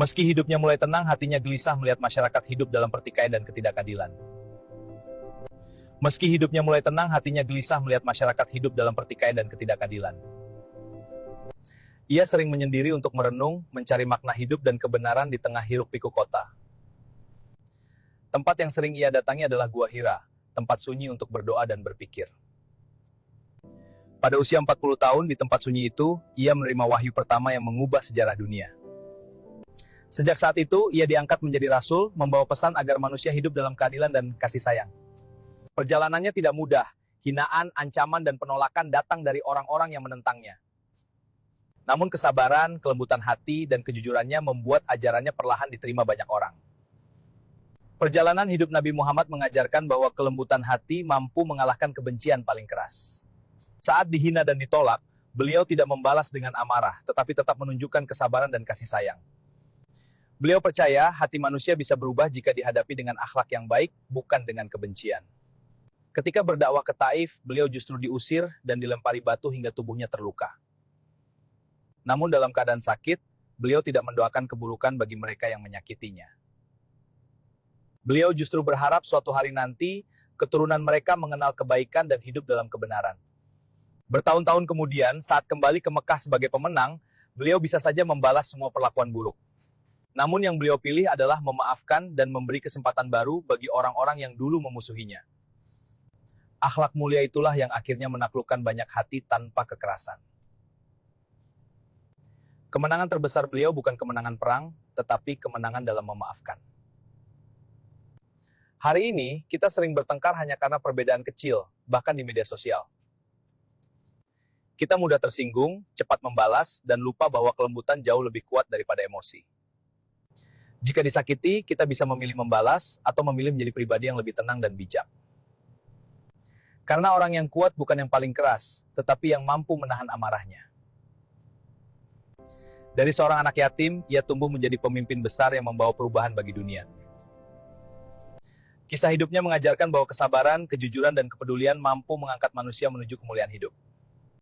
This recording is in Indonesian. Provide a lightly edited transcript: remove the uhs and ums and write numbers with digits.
Meski hidupnya mulai tenang, hatinya gelisah melihat masyarakat hidup dalam pertikaian dan ketidakadilan. Meski hidupnya mulai tenang, hatinya gelisah melihat masyarakat hidup dalam pertikaian dan ketidakadilan. Ia sering menyendiri untuk merenung, mencari makna hidup dan kebenaran di tengah hiruk-pikuk kota. Tempat yang sering ia datangi adalah Gua Hira, tempat sunyi untuk berdoa dan berpikir. Pada usia 40 tahun di tempat sunyi itu, ia menerima wahyu pertama yang mengubah sejarah dunia. Sejak saat itu, ia diangkat menjadi rasul, membawa pesan agar manusia hidup dalam keadilan dan kasih sayang. Perjalanannya tidak mudah, hinaan, ancaman, dan penolakan datang dari orang-orang yang menentangnya. Namun kesabaran, kelembutan hati, dan kejujurannya membuat ajarannya perlahan diterima banyak orang. Perjalanan hidup Nabi Muhammad mengajarkan bahwa kelembutan hati mampu mengalahkan kebencian paling keras. Saat dihina dan ditolak, beliau tidak membalas dengan amarah, tetapi tetap menunjukkan kesabaran dan kasih sayang. Beliau percaya hati manusia bisa berubah jika dihadapi dengan akhlak yang baik, bukan dengan kebencian. Ketika berdakwah ke Taif, beliau justru diusir dan dilempari batu hingga tubuhnya terluka. Namun dalam keadaan sakit, beliau tidak mendoakan keburukan bagi mereka yang menyakitinya. Beliau justru berharap suatu hari nanti, keturunan mereka mengenal kebaikan dan hidup dalam kebenaran. Bertahun-tahun kemudian, saat kembali ke Mekah sebagai pemenang, beliau bisa saja membalas semua perlakuan buruk. Namun yang beliau pilih adalah memaafkan dan memberi kesempatan baru bagi orang-orang yang dulu memusuhinya. Akhlak mulia itulah yang akhirnya menaklukkan banyak hati tanpa kekerasan. Kemenangan terbesar beliau bukan kemenangan perang, tetapi kemenangan dalam memaafkan. Hari ini, kita sering bertengkar hanya karena perbedaan kecil, bahkan di media sosial. Kita mudah tersinggung, cepat membalas, dan lupa bahwa kelembutan jauh lebih kuat daripada emosi. Jika disakiti, kita bisa memilih membalas, atau memilih menjadi pribadi yang lebih tenang dan bijak. Karena orang yang kuat bukan yang paling keras, tetapi yang mampu menahan amarahnya. Dari seorang anak yatim, ia tumbuh menjadi pemimpin besar yang membawa perubahan bagi dunia. Kisah hidupnya mengajarkan bahwa kesabaran, kejujuran, dan kepedulian mampu mengangkat manusia menuju kemuliaan hidup.